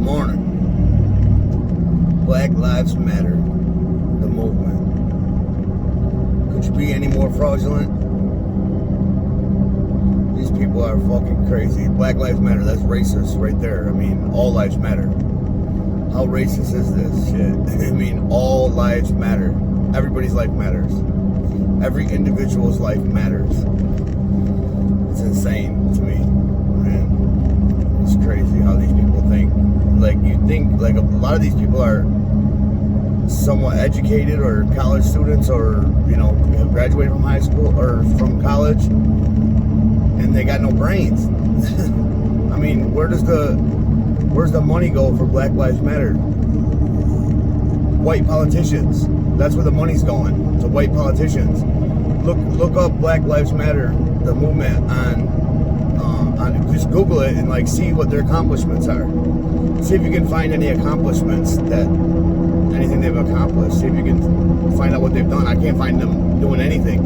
morning. Black Lives Matter, the movement. Could you be any more fraudulent? These people are fucking crazy. Black Lives Matter, that's racist right there. I mean, all lives matter. How racist is this shit? I mean, all lives matter. Everybody's life matters. Every individual's life matters. It's insane to me, man. It's crazy how these people think. Like, you think, like, a lot of these people are somewhat educated or college students or, you know, have graduated from high school or from college, and they got no brains. I mean, where's the money go for Black Lives Matter? White politicians. That's where the money's going, to white politicians. Look up Black Lives Matter, the movement on just Google it and like see what their accomplishments are. See if you can find any accomplishments anything they've accomplished. See if you can find out what they've done. I can't find them doing anything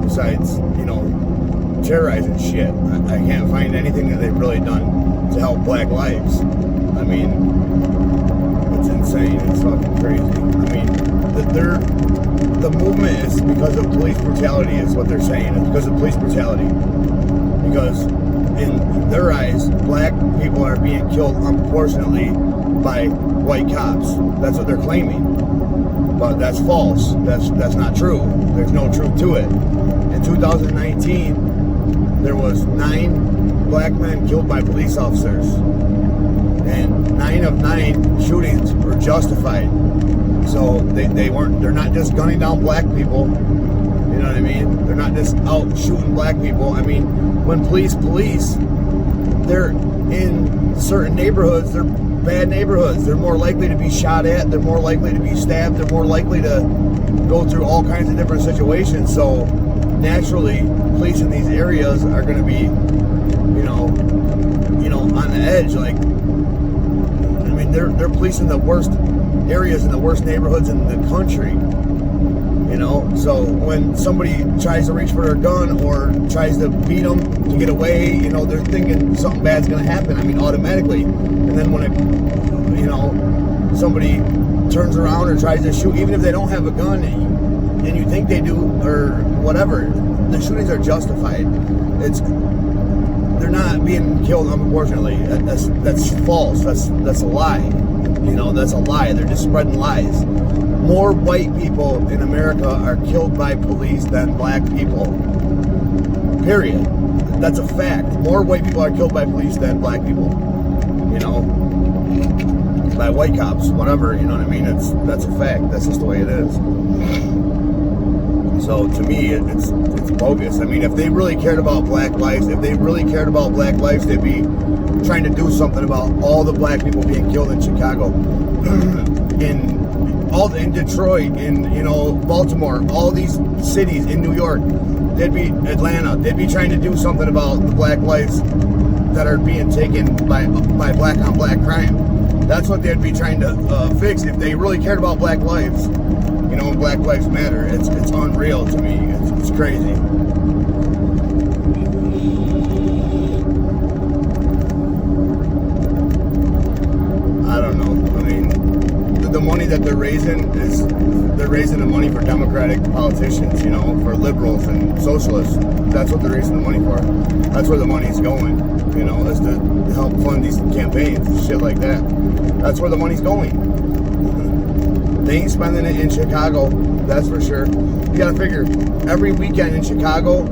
besides, you know, terrorizing shit. I can't find anything that they've really done to help black lives. I mean, it's insane. It's fucking crazy. I mean, the movement is because of police brutality is what they're saying. It's because of police brutality. Because in their eyes, black people are being killed unproportionately by white cops. That's what they're claiming. But that's false. That's not true. There's no truth to it. In 2019, there was 9 black men killed by police officers. And 9 of 9 shootings were justified. So they're not just gunning down black people. You know what I mean? They're not just out shooting black people. I mean, when police, they're in certain neighborhoods, they're bad neighborhoods. They're more likely to be shot at, they're more likely to be stabbed, they're more likely to go through all kinds of different situations. So naturally, police in these areas are going to be, you know, on the edge. Like, I mean, they're policing the worst areas in the worst neighborhoods in the country. You know, so when somebody tries to reach for their gun or tries to beat them to get away, you know, they're thinking something bad's going to happen. I mean, automatically. And then when somebody turns around or tries to shoot, even if they don't have a gun and you think they do or whatever, the shootings are justified. They're not being killed unproportionately. That's false. That's a lie. You know, that's a lie. They're just spreading lies. More white people in America are killed by police than black people. Period. That's a fact. More white people are killed by police than black people. You know, by white cops, whatever. You know what I mean? That's a fact. That's just the way it is. So to me, it's bogus. I mean, if they really cared about black lives, they'd be trying to do something about all the black people being killed in Chicago, in Detroit, in, you know, Baltimore, all these cities, in New York, Atlanta, they'd be trying to do something about the black lives that are being taken by black on black crime. That's what they'd be trying to fix if they really cared about black lives. You know, Black Lives Matter. It's unreal to me. It's crazy. I don't know. I mean, the money that they're raising the money for Democratic politicians, you know, for liberals and socialists. That's what they're raising the money for. That's where the money's going, you know, is to help fund these campaigns and shit like that. That's where the money's going. They ain't spending it in Chicago, that's for sure. You gotta figure, every weekend in Chicago,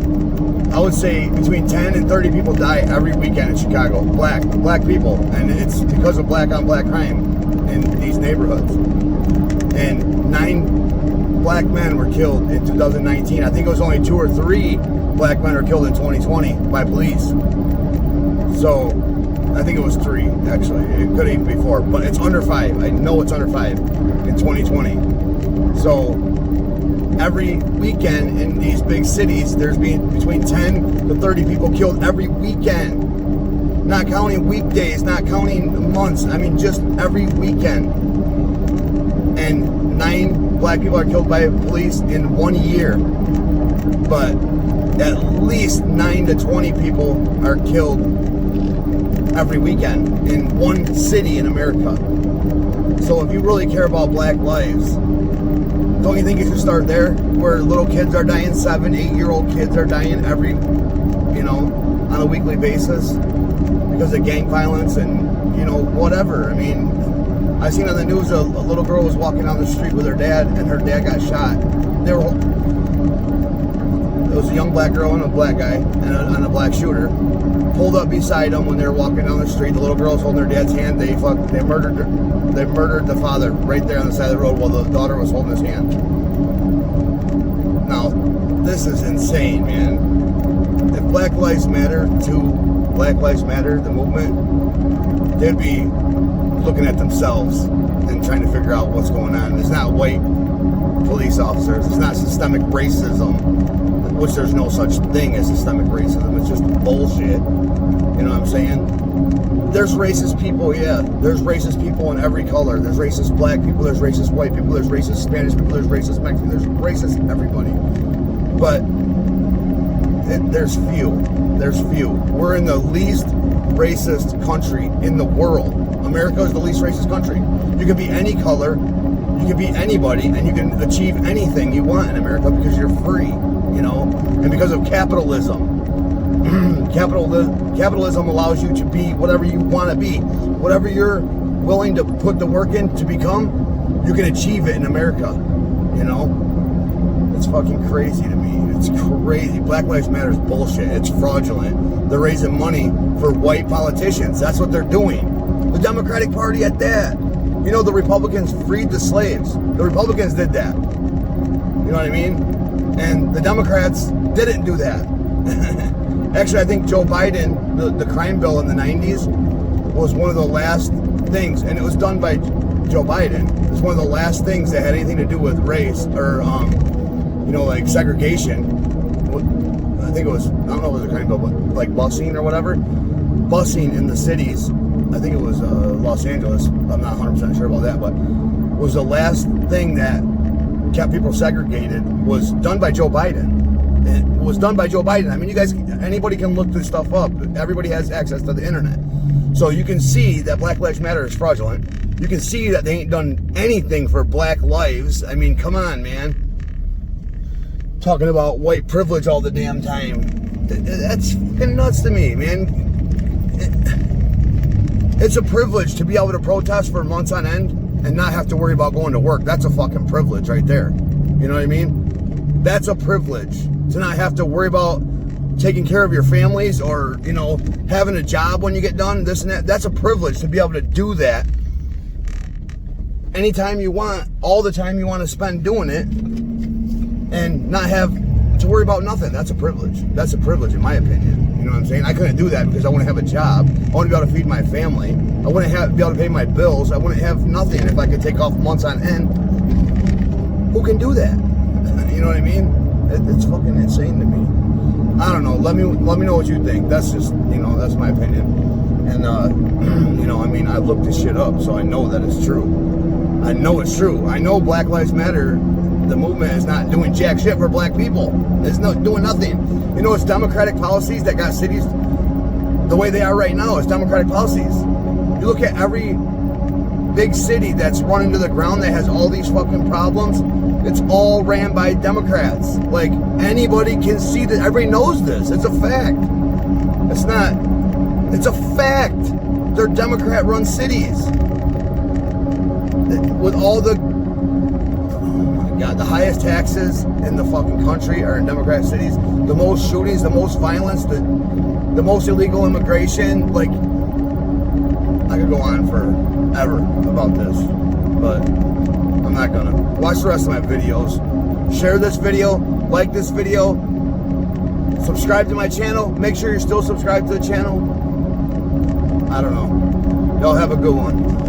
I would say between 10 and 30 people die every weekend in Chicago. Black people. And it's because of black on black crime in these neighborhoods. And 9 black men were killed in 2019. I think it was only 2 or 3 black men were killed in 2020 by police. So, I think it was 3, actually. It could even be 4, but it's under 5. I know it's under 5 in 2020. So, every weekend in these big cities, there's been between 10 to 30 people killed every weekend. Not counting weekdays, not counting months. I mean, just every weekend. And 9 black people are killed by police in 1 year. But at least 9 to 20 people are killed every weekend in one city in America. So if you really care about black lives, don't you think you should start there, where little kids are dying, 7, 8-year-old kids are dying every, on a weekly basis because of gang violence and, whatever. I mean, I seen on the news a little girl was walking down the street with her dad, and her dad got shot. There was a young black girl and a black guy and a black shooter pulled up beside them when they were walking down the street. The little girl was holding her dad's hand. They murdered her. They murdered the father right there on the side of the road while the daughter was holding his hand. Now, this is insane, man. If Black Lives Matter, the movement, they'd be looking at themselves and trying to figure out what's going on. It's not white police officers. It's not systemic racism, which there's no such thing as systemic racism. It's just bullshit. You know what I'm saying? There's racist people, yeah. There's racist people in every color. There's racist black people, there's racist white people, there's racist Spanish people, there's racist Mexican, there's racist everybody. But there's few. There's few. We're in the least racist country in the world. America is the least racist country. You can be any color, you can be anybody, and you can achieve anything you want in America because you're free, and because of capitalism. Capitalism allows you to be whatever you want to be. Whatever you're willing to put the work in to become, you can achieve it in America. It's fucking crazy to me. It's crazy. Black Lives Matter is bullshit. It's fraudulent. They're raising money for white politicians. That's what they're doing. The Democratic Party at that. The Republicans freed the slaves. The Republicans did that. You know what I mean? And the Democrats didn't do that. Actually, I think Joe Biden, the crime bill in the 90s, was one of the last things, and it was done by Joe Biden. It was one of the last things that had anything to do with race or, like segregation. I think it was, I don't know if it was a crime bill, but like busing or whatever. Busing in the cities, I think it was Los Angeles, I'm not 100% sure about that, but was the last thing that kept people segregated, was done by Joe Biden. It was done by Joe Biden. I mean, you guys, anybody can look this stuff up. Everybody has access to the internet. So you can see that Black Lives Matter is fraudulent. You can see that they ain't done anything for black lives. I mean, come on, man. Talking about white privilege all the damn time. That's fucking nuts to me, man. It's a privilege to be able to protest for months on end and not have to worry about going to work. That's a fucking privilege right there. You know what I mean? That's a privilege. To not have to worry about taking care of your families or, having a job when you get done, this and that. That's a privilege to be able to do that anytime you want, all the time you want to spend doing it, and not have to worry about nothing. That's a privilege. That's a privilege in my opinion. You know what I'm saying? I couldn't do that because I want to have a job. I want to be able to feed my family. I want to be able to pay my bills. I wouldn't have nothing if I could take off months on end. Who can do that? You know what I mean? It's fucking insane to me. I don't know. Let me know what you think. That's just, that's my opinion. And, I looked this shit up, so I know that it's true. I know it's true. I know Black Lives Matter, the movement, is not doing jack shit for black people. It's not doing nothing. It's Democratic policies that got cities the way they are right now. It's Democratic policies. You look at every big city that's running to the ground that has all these fucking problems. It's all ran by Democrats. Like, anybody can see that. Everybody knows this. It's a fact. It's a fact. They're Democrat-run cities. With all the, the highest taxes in the fucking country are in Democrat cities. The most shootings, the most violence, the most illegal immigration. Like, I could go on forever about this, but I'm not gonna. Watch the rest of my videos. Share this video, like this video, subscribe to my channel. Make sure you're still subscribed to the channel. I don't know. Y'all have a good one.